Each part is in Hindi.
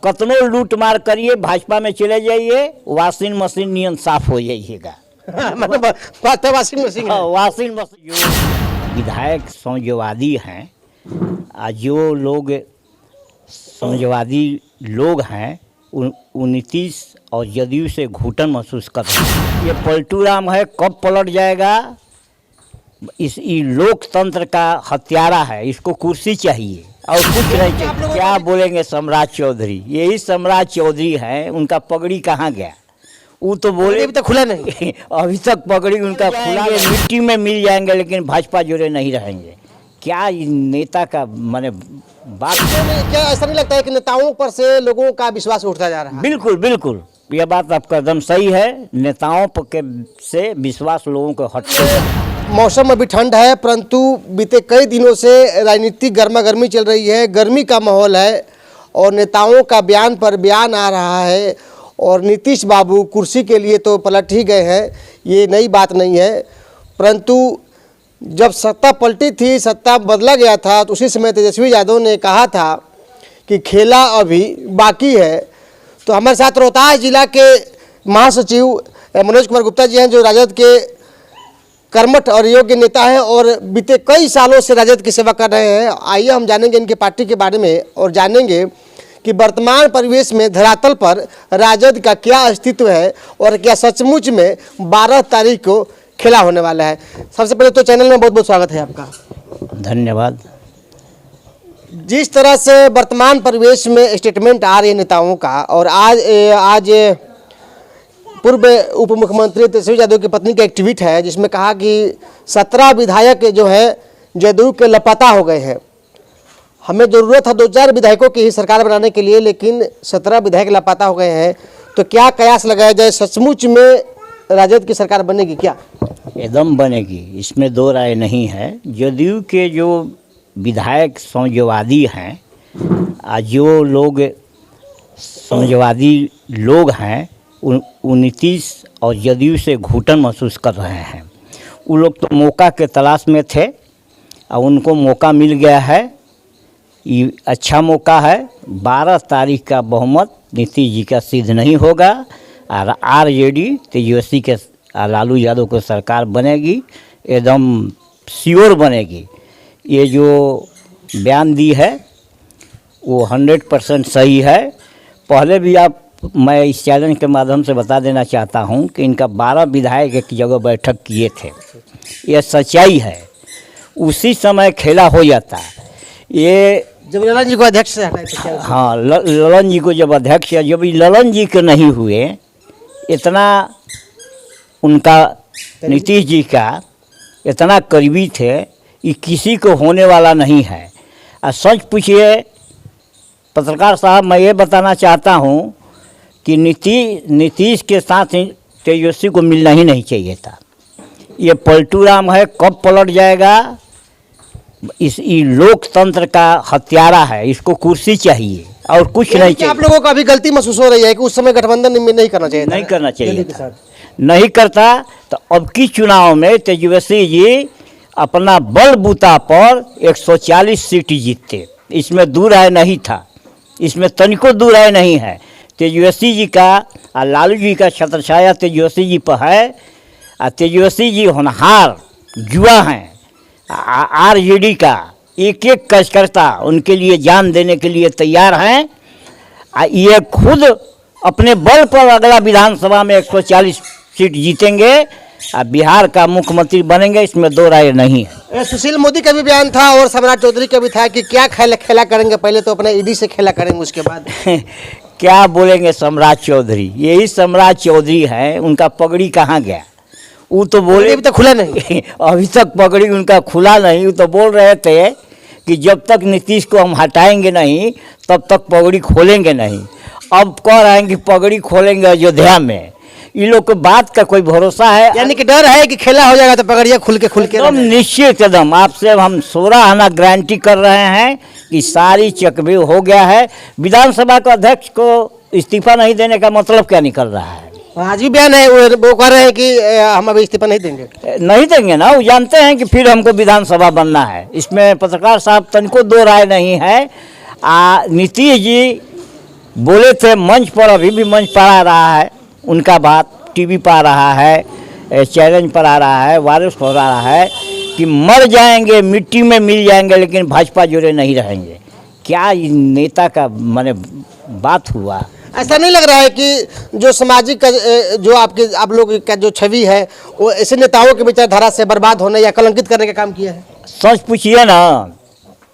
कतनो लूट मार करिए, भाजपा में चले जाइए, वॉशिंग मशीन नियन साफ हो जाइएगा। मतलब बात है वॉशिंग मशीन है। Washing machine. जो विधायक समाजवादी हैं, जो लोग समाजवादी लोग हैं, उन नीतीश और जदयू से घुटन महसूस कर रहे हैं। ये पलटू राम है, कब पलट जाएगा? ये लोकतंत्र का हत्यारा है, इसको कुर्सी चाहिए और कुछ नहीं चाहिए। क्या बोलेंगे सम्राट चौधरी? यही सम्राट चौधरी हैं, उनका पगड़ी कहाँ गया? वो तो बोले अभी तक खुला नहीं। अभी तक पगड़ी उनका खुला, मिट्टी में मिल जाएंगे लेकिन भाजपा जोड़े नहीं रहेंगे। क्या नेता का माने बात? क्या ऐसा नहीं लगता है कि नेताओं पर से लोगों का विश्वास उठता जा रहा है? बिल्कुल बिल्कुल, यह बात आपका एकदम सही है। नेताओं के से विश्वास लोगों को हटते। मौसम अभी ठंड है, परंतु बीते कई दिनों से राजनीतिक गर्मा गर्मी चल रही है, गर्मी का माहौल है और नेताओं का बयान पर बयान आ रहा है। और नीतीश बाबू कुर्सी के लिए तो पलट ही गए हैं, ये नई बात नहीं है। परंतु जब सत्ता पलटी थी, सत्ता बदला गया था, तो उसी समय तेजस्वी यादव ने कहा था कि खेला अभी बाकी है। तो हमारे साथ रोहतास जिला के महासचिव मनोज कुमार गुप्ता जी हैं, जो राजद के कर्मठ और योग्य नेता हैं और बीते कई सालों से राजद की सेवा कर रहे हैं। आइए हम जानेंगे इनकी पार्टी के बारे में और जानेंगे कि वर्तमान परिवेश में धरातल पर राजद का क्या अस्तित्व है और क्या सचमुच में 12 तारीख को खेला होने वाला है। सबसे पहले तो चैनल में बहुत बहुत स्वागत है आपका। धन्यवाद। जिस तरह से वर्तमान परिवेश में स्टेटमेंट आ रही है नेताओं का, और आज पूर्व उप मुख्यमंत्री तेजस्वी यादव की पत्नी का एक ट्वीट है जिसमें कहा कि 17 विधायक जो है जदयू के लापता हो गए हैं। हमें ज़रूरत है 2-4 विधायकों की ही सरकार बनाने के लिए, लेकिन 17 विधायक लापता हो गए हैं। तो क्या कयास लगाया जाए, सचमुच में राजद की सरकार बनेगी क्या? एकदम बनेगी, इसमें दो राय नहीं है। जदयू के जो विधायक समाजवादी हैं, जो लोग समाजवादी लोग हैं, उन नीतीश और जदयू से घुटन महसूस कर रहे हैं। वो लोग तो मौका के तलाश में थे और उनको मौका मिल गया है। ये अच्छा मौका है। 12 तारीख का बहुमत नीतीश जी का सिद्ध नहीं होगा और आरजेडी तेजस्वी के लालू यादव को सरकार बनेगी, एकदम श्योर बनेगी। ये जो बयान दी है वो 100% सही है। पहले भी मैं इस चैनल के माध्यम से बता देना चाहता हूं कि इनका 12 विधायक एक जगह बैठक किए थे। ये सच्चाई है। उसी समय खेला हो जाता। ये जब ललन जी को अध्यक्ष से हटाए थे, हाँ, ललन जी को जब अध्यक्ष, जब ललन जी के नहीं हुए, इतना उनका नीतीश जी का इतना करीबी थे, ये किसी को होने वाला नहीं है। और सच पूछिए पत्रकार साहब, मैं ये बताना चाहता हूँ कि नीतीश के साथ तेजस्वी को मिलना ही नहीं चाहिए था। ये पलटू राम है, कब पलट जाएगा? ये लोकतंत्र का हत्यारा है, इसको कुर्सी चाहिए और कुछ नहीं चाहिए। आप लोगों को अभी गलती महसूस हो रही है कि उस समय गठबंधन में नहीं करना चाहिए था? नहीं करना चाहिए था। नहीं करता तो अब की चुनाव में तेजस्वी जी अपना बलबूता पर 140 सीट जीतते। इसमें दूर राय नहीं था, इसमें तनिको दूर राय नहीं है। तेजस्वी जी का और लालू जी का छत्रछाया तेजस्वी जी पर है। और तेजस्वी जी होनहार जुआ हैं। आरजेडी का एक एक कार्यकर्ता उनके लिए जान देने के लिए तैयार हैं। ये खुद अपने बल पर अगला विधानसभा में 140 सीट जीतेंगे और बिहार का मुख्यमंत्री बनेंगे, इसमें दो राय नहीं है। सुशील मोदी का भी बयान था और सम्राट चौधरी का भी था कि क्या खेला करेंगे, पहले तो अपना ईडी से खेला करेंगे, उसके बाद क्या बोलेंगे सम्राट चौधरी? यही सम्राट चौधरी हैं, उनका पगड़ी कहाँ गया? वो तो बोले अभी तक खुला नहीं। अभी तक पगड़ी उनका खुला नहीं। वो तो बोल रहे थे कि जब तक नीतीश को हम हटाएंगे नहीं तब तक पगड़ी खोलेंगे नहीं। अब कह रहे हैं कि पगड़ी खोलेंगे अयोध्या में। इन लोग को बात का कोई भरोसा है? यानी कि डर है कि खेला हो जाएगा तो पगड़िया खुल के एकदम निश्चित, एकदम आपसे हम 16 आना गारंटी कर रहे हैं कि सारी चकबी हो गया है। विधानसभा का अध्यक्ष को इस्तीफा नहीं देने का मतलब क्या निकल रहा है? आज भी बयान है, वो कह रहे हैं कि हम अभी इस्तीफा नहीं देंगे। नहीं देंगे ना, वो जानते हैं कि फिर हमको विधानसभा बनना है। इसमें पत्रकार साहब तनिको दो राय नहीं है। नीतीश जी बोले थे मंच पर, अभी भी मंच पर आ रहा है उनका बात, टीवी पर आ रहा है, चैलेंज पर आ रहा है, वायरस पर आ रहा है कि मर जाएंगे मिट्टी में मिल जाएंगे लेकिन भाजपा जुड़े नहीं रहेंगे। क्या नेता का माने बात हुआ? ऐसा नहीं लग रहा है कि जो सामाजिक जो आप लोग का जो छवि है वो ऐसे नेताओं के विचारधारा से बर्बाद होने या कलंकित करने का काम किया है? सच पूछिए ना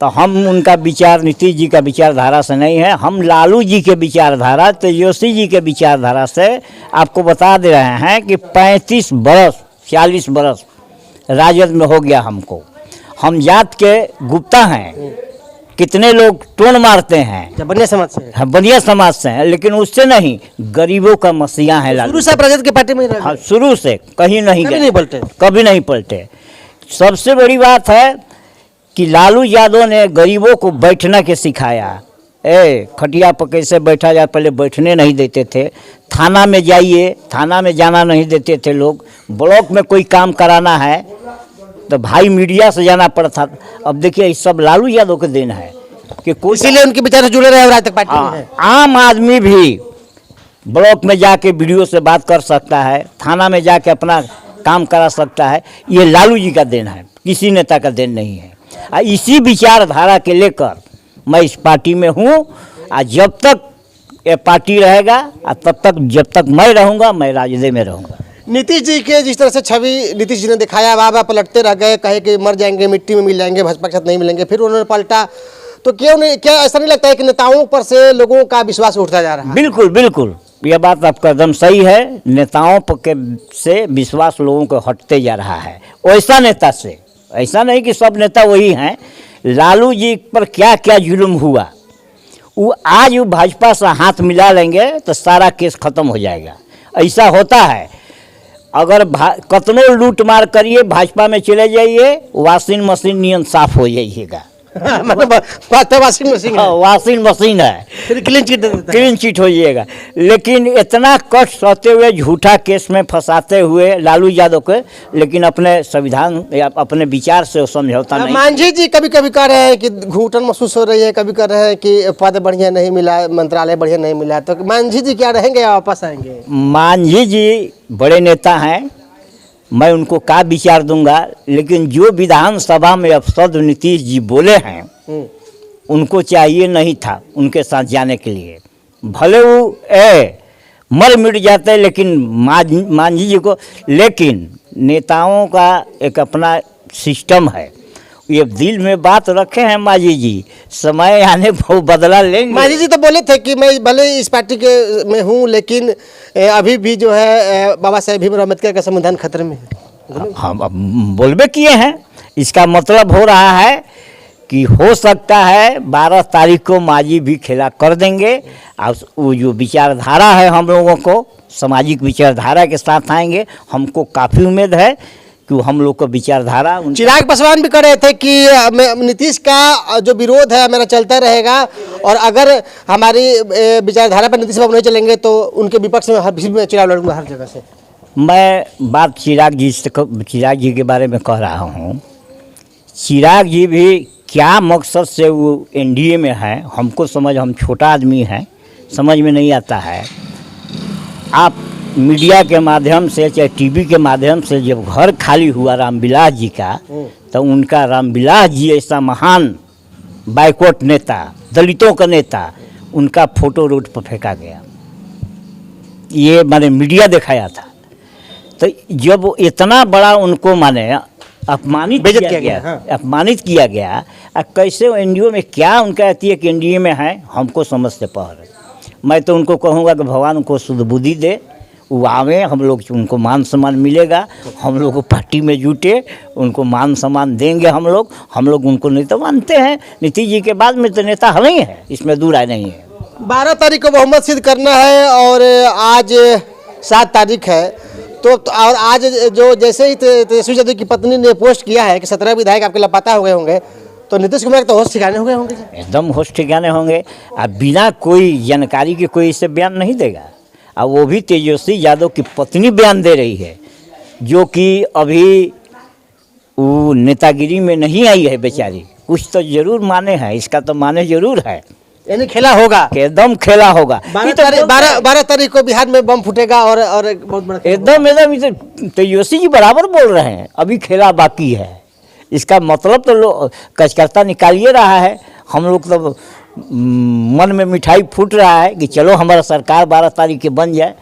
तो हम उनका विचार, नीतीश जी का विचारधारा से नहीं है, हम लालू जी के विचारधारा, तेजस्वी जी के विचारधारा से आपको बता दे रहे हैं कि 35 बरस 40 बरस राजद में हो गया हमको। हम जात के गुप्ता हैं, कितने लोग टोन मारते हैं, जब बनिया समाज से हाँ, बनिया समाज से हैं, लेकिन उससे नहीं, गरीबों का मसीहा है लालू। शुरू से आप राजद के पार्टी में ही रहे? हाँ, शुरू से कहीं नहीं कभी गए, नहीं पलटे? कभी नहीं पलटे। सबसे बड़ी बात है कि लालू यादव ने गरीबों को बैठना के सिखाया। खटिया पर कैसे बैठा जाए, पहले बैठने नहीं देते थे। थाना में जाइए, थाना में जाना नहीं देते थे लोग। ब्लॉक में कोई काम कराना है तो भाई मीडिया से जाना पड़ता। अब देखिए ये सब लालू यादव के देन है कि कोई, इसीलिए उनके विचार से जुड़े रहे और आज तक पार्टी में है। आम आदमी भी ब्लॉक में जाके वीडियो से बात कर सकता है, थाना में जाके अपना काम करा सकता है। ये लालू जी का देन है, किसी नेता का देन नहीं है। इसी विचारधारा के लेकर मैं इस पार्टी में हूँ। जब तक ये पार्टी रहेगा तब तक, जब तक मैं रहूँगा, मैं राजद में रहूँगा। नीतीश जी के जिस तरह से छवि नीतीश जी ने दिखाया, वाह पलटते रह गए, कहे कि मर जाएंगे मिट्टी में मिल जाएंगे, भाजपा के साथ नहीं मिलेंगे, फिर उन्होंने पलटा। तो क्या ऐसा नहीं लगता है कि नेताओं पर से लोगों का विश्वास उठता जा रहा है? बिल्कुल बिल्कुल, यह बात आपका एकदम सही है। नेताओं के से विश्वास लोगों को हटते जा रहा है। वैसा नेता से, ऐसा नहीं कि सब नेता वही हैं। लालू जी पर क्या क्या जुल्म हुआ, वो आज वो भाजपा से हाथ मिला लेंगे तो सारा केस खत्म हो जाएगा। ऐसा होता है। अगर कतनो लूट मार करिए, भाजपा में चले जाइए, वॉशिंग मशीन नियन साफ हो जाइएगा। मतलब वाशिंग मशीन है। वॉशिंग मशीन है, फिर क्लीन चिट दे देता है। क्लीन चिट हो जाइएगा। लेकिन इतना कष्ट सहते हुए, झूठा केस में फंसाते हुए लालू यादव को, लेकिन अपने संविधान या अपने विचार से समझौता नहीं। मांझी जी कभी कभी कह रहे हैं कि घुटन महसूस हो रही है, कभी कह रहे हैं कि पद बढ़िया नहीं मिला, मंत्रालय बढ़िया नहीं मिला। तो मांझी जी क्या रहेंगे या वापस आएंगे? मांझी जी बड़े नेता हैं, मैं उनको क्या विचार दूंगा, लेकिन जो विधानसभा में अपशब्द नीतीश जी बोले हैं उनको चाहिए नहीं था उनके साथ जाने के लिए। भले वो मर मिट जाते, लेकिन मांझी जी को, लेकिन नेताओं का एक अपना सिस्टम है, ये दिल में बात रखे हैं मांझी जी, समय आने पर बदला लेंगे। मांझी जी तो बोले थे कि मैं भले इस पार्टी के में हूँ, लेकिन अभी भी जो है बाबा साहेब भीमराव अम्बेडकर का संविधान खतरे में है। हम बोलबे किए हैं। इसका मतलब हो रहा है कि हो सकता है 12 तारीख को मांझी भी खेला कर देंगे। और वो जो विचारधारा है हम लोगों को, सामाजिक विचारधारा के साथ आएंगे। हमको काफ़ी उम्मीद है कि हम लोग का विचारधारा। चिराग पासवान भी कह रहे थे कि नीतीश का जो विरोध है मेरा चलता रहेगा, और अगर हमारी विचारधारा पर नीतीश बाबू नहीं चलेंगे तो उनके विपक्ष में मैं चुनाव लड़ूंगा हर जगह से। मैं बात चिराग जी के बारे में कह रहा हूँ। चिराग जी भी क्या मकसद से वो एनडीए में है, हमको समझ, हम छोटा आदमी हैं, समझ में नहीं आता है। आप मीडिया के माध्यम से, चाहे टीवी के माध्यम से, जब घर खाली हुआ रामविलास जी का, तो उनका रामविलास जी ऐसा महान बैकवर्ड नेता, दलितों का नेता, उनका फोटो रोड पर फेंका गया। ये माने मीडिया दिखाया था। तो जब इतना बड़ा उनको माने अपमानित किया गया, हाँ। अपमानित किया गया, कैसे एनडीए में क्या उनका कहती है कि एनडीए में है, हमको समझते पहर। मैं तो उनको कहूँगा कि भगवान उनको शुद्ध बुद्धि दे, वो आवे, हम लोग उनको मान सम्मान मिलेगा, हम लोग पार्टी में जुटे, उनको मान सम्मान देंगे। हम लोग उनको नेता मानते हैं। नीतीश जी के बाद में तो नेता हम ही है, इसमें दूर आए नहीं है। 12 तारीख को बहुमत सिद्ध करना है और आज 7 तारीख है। तो और आज जो जैसे ही तेजस्वी यादव की पत्नी ने पोस्ट किया है कि 17 विधायक आपके लापता हो गए होंगे, तो नीतीश कुमार तो होश ठिकाने हो गए होंगे। एकदम होश ठिकाने होंगे। अब बिना कोई जानकारी के कोई इसे बयान नहीं देगा। अब वो भी तेजस्वी यादव की पत्नी बयान दे रही है, जो कि अभी वो नेतागिरी में नहीं आई है बेचारी। कुछ तो जरूर माने हैं, इसका तो माने जरूर है। यानी खेला होगा, एकदम खेला होगा। ये तो 12 तारीख को बिहार में बम फूटेगा और एक बहुत बड़ा एकदम एकदम ये तो तेजस्वी जी बराबर बोल रहे हैं, अभी खेला बाकी है। इसका मतलब तो लोग कचकर्ता निकालिए रहा है। हम लोग तो मन में मिठाई फूट रहा है कि चलो हमारा सरकार 12 तारीख के बन जाए।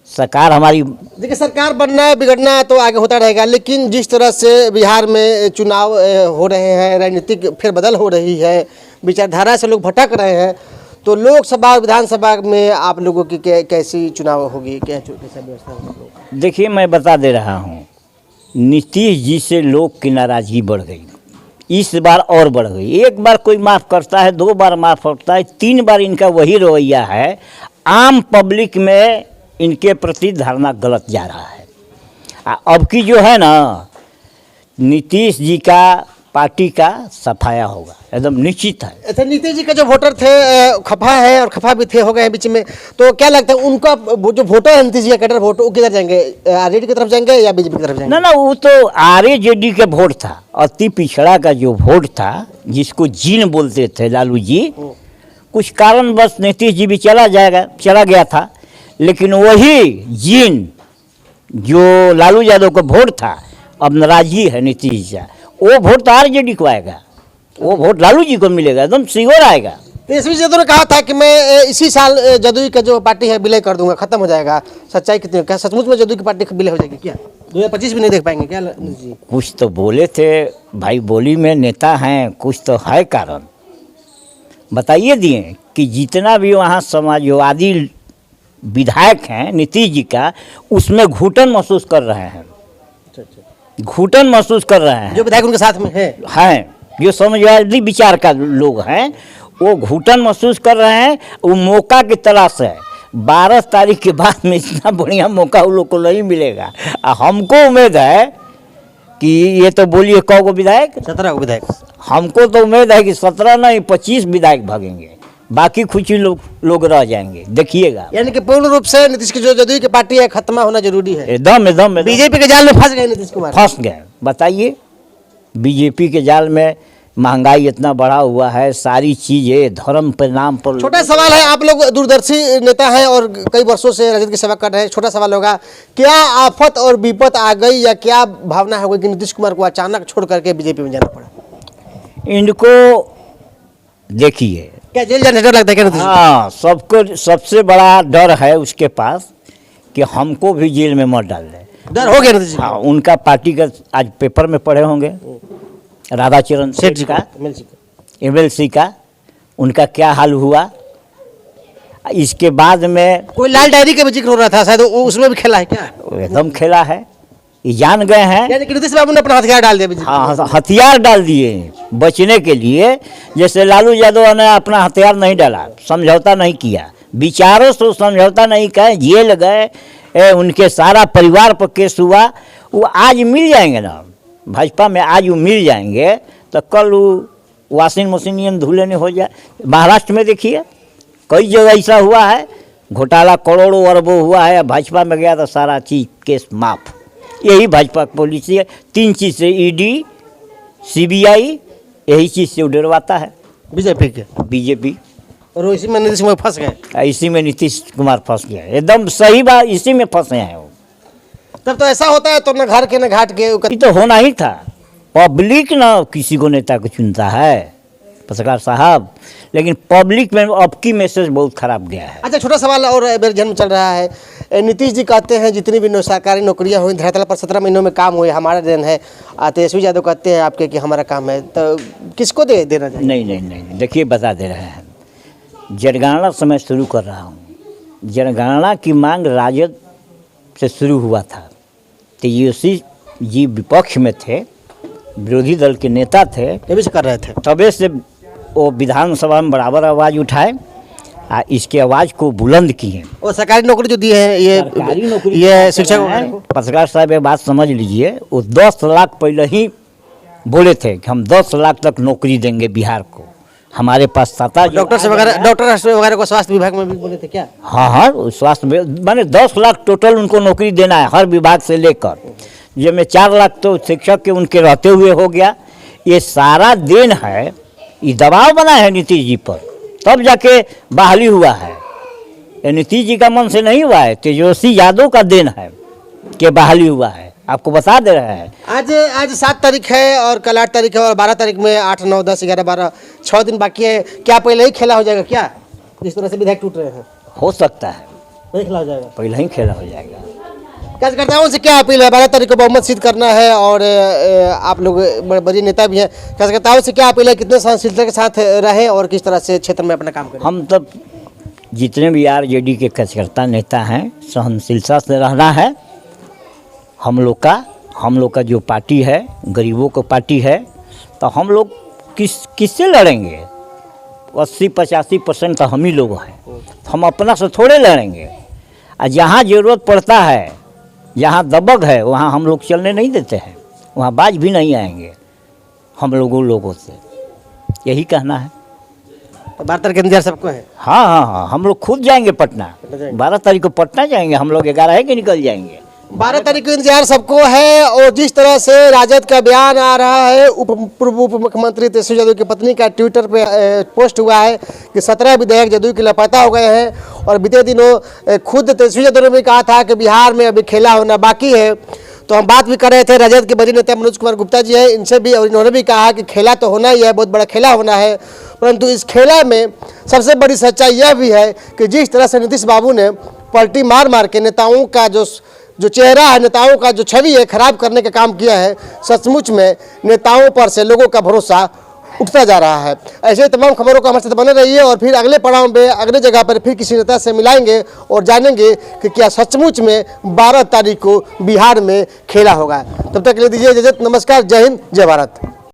सरकार हमारी, देखिए सरकार बनना बिगड़ना तो आगे होता रहेगा, लेकिन जिस तरह से बिहार में चुनाव हो रहे हैं, राजनीतिक फेरबदल हो रही है, विचारधारा से लोग भटक रहे हैं, तो लोकसभा और विधानसभा में आप लोगों की कैसी चुनाव होगी, कैसा व्यवस्था होगी? देखिए मैं बता दे रहा हूँ, नीतीश जी से लोग की नाराज़गी बढ़ गई, इस बार और बढ़ गई। एक बार कोई माफ़ करता है, 2 बार माफ़ करता है, 3 बार इनका वही रवैया है। आम पब्लिक में इनके प्रति धारणा गलत जा रहा है। अब की जो है ना, नीतीश जी का पार्टी का सफाया होगा, एकदम निश्चित है। अच्छा, नीतीश जी का जो वोटर थे खफा है और खफा भी थे हो गए हैं बीच में, तो क्या लगता है उनका जो वोटर है नीतीश जी का कैडर वोट, वो किधर जाएंगे? आरजेडी की तरफ जाएंगे या बीजेपी की तरफ जाएंगे? ना वो तो आरजेडी के वोट था, अति पिछड़ा का जो वोट था, जिसको जीन बोलते थे लालू जी, कुछ कारण बस नीतीश जी भी चला गया था, लेकिन वही जीन जो लालू यादव का वोट था, अब नाराजगी है नीतीश जी का, वो वोट तो आरजेडी को आएगा, वो वोट लालू जी को मिलेगा, एकदम श्योर आएगा। तेजस्वी यादव ने कहा था कि मैं इसी साल जदयू का जो पार्टी है विलय कर दूंगा, खत्म हो जाएगा। सच्चाई कितनी, क्या सचमुच में जदयू की पार्टी विलय हो जाएगी क्या? 2025 भी नहीं देख पाएंगे क्या जी? कुछ तो बोले थे भाई, बोली में नेता हैं, कुछ तो है कारण बताइए दिए कि जितना भी वहाँ समाजवादी विधायक हैं नीतीश जी का, उसमें घुटन महसूस कर रहे हैं, घुटन महसूस कर रहे हैं। जो विधायक उनके साथ में हैं जो समाजवादी विचार का लोग हैं, वो घुटन महसूस कर रहे हैं। वो मौका की तलाश है। 12 तारीख के बाद में इतना बढ़िया मौका उन लोग को नहीं मिलेगा। हमको उम्मीद है कि ये तो बोलिए कौ विधायक, 17 विधायक, हमको तो उम्मीद है कि 17 नहीं 25 विधायक भागेंगे, बाकी कुछ ही लोग रह जाएंगे, देखिएगा। यानी कि पूर्ण रूप से नीतीश की जो जदयू की पार्टी है खत्म होना जरूरी है। एकदम बीजेपी के जाल में फंस गए नीतीश कुमार, फंस गए। बताइए, बीजेपी के जाल में महंगाई इतना बढ़ा हुआ है, सारी चीज़ें धर्म के नाम पर। छोटा सवाल है, आप लोग दूरदर्शी नेता हैं और कई वर्षों से राजनीति की सेवा कर रहे हैं, छोटा सवाल होगा, क्या आफत और विपत आ गई या क्या भावना है कि नीतीश कुमार को अचानक छोड़ करके बीजेपी में जाना पड़ा? इनको देखिए, क्या जेल जाने डर लगता है क्या नीतीश? हाँ, सबको सबसे बड़ा डर है उसके पास कि हमको भी जेल में मत डाल दे। डर हो गया नीतीश? हाँ, उनका पार्टी का आज पेपर में पढ़े होंगे, राधाचरण सेठ का, एमएलसी का, उनका क्या हाल हुआ। इसके बाद में कोई लाल डायरी का भी जिक्र हो रहा था, शायद उसमें भी खेला है क्या? एकदम खेला है, ये जान गए हैं। यानी कि नीतीश बाबू ने अपना हथियार डाल दिया। हाँ, हथियार डाल दिए बचने के लिए। जैसे लालू यादव ने अपना हथियार नहीं डाला, समझौता नहीं किया, विचारों से समझौता नहीं किया, जेल गए, उनके सारा परिवार पर केस हुआ। वो आज मिल जाएंगे ना भाजपा में, आज वो मिल जाएंगे तो कल वो वॉशिंग मशीन धुले नहीं हो जाए। महाराष्ट्र में देखिए कई जगह ऐसा हुआ है, घोटाला करोड़ों अरबों हुआ है, भाजपा में गया तो सारा चीज़ केस माफ। यही भाजपा की पॉलिसी है, 3 चीज़ से, ईडी, सीबीआई, यही चीज़ से डरवाता है बीजेपी। और इसी में नीतीश कुमार फंस गए। इसी में नीतीश कुमार फंस गया, एकदम सही बात, इसी में फंसे हैं वो। तब तो ऐसा होता है तो न घर के न घाट के। ये तो होना ही था। पब्लिक ना किसी को नेता को चुनता है पत्रकार साहब, लेकिन पब्लिक में अब की मैसेज बहुत खराब गया है। अच्छा, छोटा सवाल और मेरे जन्म चल रहा है, नीतीश जी कहते हैं जितनी भी सरकारी नौकरियां हुई धरातल पर 17 महीनों में काम हुए, हमारा देन है। तेजस्वी यादव कहते हैं आपके कि हमारा काम है, तो किसको देना चाहिए? नहीं, देखिए बता दे रहे हैं, जनगणना समय शुरू कर रहा हूँ। जनगणना की मांग राजद से शुरू हुआ था, तेजस्वी जी विपक्ष में थे, विरोधी दल के नेता थे, तभी से कर रहे थे, तबे से वो विधानसभा में बराबर आवाज़ उठाए, इसके आवाज़ को बुलंद किए। और सरकारी नौकरी जो दी है ये शिक्षक। पत्रकार साहब एक बात समझ लीजिए, वो 10 लाख पहले ही बोले थे कि हम 10 लाख तक नौकरी देंगे बिहार को। हमारे पास डॉक्टर वगैरह को स्वास्थ्य विभाग में भी बोले थे क्या? हाँ, स्वास्थ्य माने 10 लाख टोटल उनको नौकरी देना है हर विभाग से लेकर, जिसमें 4 लाख तो शिक्षक के उनके रहते हुए हो गया। ये सारा देन है, ये दबाव बना है नीतीश जी पर तब जाके बहाली हुआ है। ये नीतीश जी का मन से नहीं हुआ है, तेजस्वी यादव का देन है कि बहाली हुआ है। आपको बता दे रहे हैं। आज 7 तारीख है और कल 8 तारीख है और 12 तारीख में 8, 9, 10, 11, 12 6 दिन बाकी है। क्या पहले ही खेला हो जाएगा क्या, जिस तरह से विधायक टूट रहे हैं? हो सकता है पहले खेला हो जाएगा। पहले ही खेला हो जाएगा। कार्यकर्ताओं से क्या अपील है? 12 तारीख को बहुमत सिद्ध करना है और आप लोग बड़े नेता भी हैं। कार्यकर्ताओं से क्या अपील है, कितने सहनशीलता के साथ रहें और किस तरह से क्षेत्र में अपना काम करें? हम तब जितने भी आरजेडी के कार्यकर्ता नेता हैं, सहनशीलता से रहना है। हम लोग का जो पार्टी है गरीबों को पार्टी है, तो हम लोग किससे लड़ेंगे? 80-85% तो हम ही लोग हैं। हम अपना से थोड़े लड़ेंगे। और जहाँ ज़रूरत पड़ता है, जहाँ दबंग है, वहाँ हम लोग चलने नहीं देते हैं। वहाँ बाज भी नहीं आएंगे हम लोगों से। यही कहना है। तो 12 तारीख का इंतजार सबको है? हाँ, हम लोग खुद जाएंगे पटना। 12 तारीख को पटना जाएंगे हम लोग। 11 के निकल जाएंगे। 12 तारीख को इंतजार सबको है। और जिस तरह से राजद का बयान आ रहा है, पूर्व उप मुख्यमंत्री तेजस्वी यादव की पत्नी का ट्विटर पे पोस्ट हुआ है कि 17 विधायक जदयू के लापता हो गए हैं। और बीते दिनों खुद तेजस्वी यादव ने भी कहा था कि बिहार में अभी खेला होना बाकी है। तो हम बात भी कर रहे थे, राजद के वरिष्ठ नेता मनोज कुमार गुप्ता जी है, इनसे भी, और इन्होंने भी कहा कि खेला तो होना ही है, बहुत बड़ा खेला होना है। परंतु इस खेला में सबसे बड़ी सच्चाई यह भी है कि जिस तरह से नीतीश बाबू ने पलटी मार के नेताओं का जो चेहरा है, नेताओं का जो छवि है, खराब करने का काम किया है, सचमुच में नेताओं पर से लोगों का भरोसा उठता जा रहा है। ऐसे तमाम खबरों को हमारे साथ बने रहिए और फिर अगले पड़ाव में अगले जगह पर फिर किसी नेता से मिलाएंगे और जानेंगे कि क्या सचमुच में 12 तारीख को बिहार में खेला होगा। तब तक के लिए दीजिए इजाजत। नमस्कार, जय हिंद, जय भारत।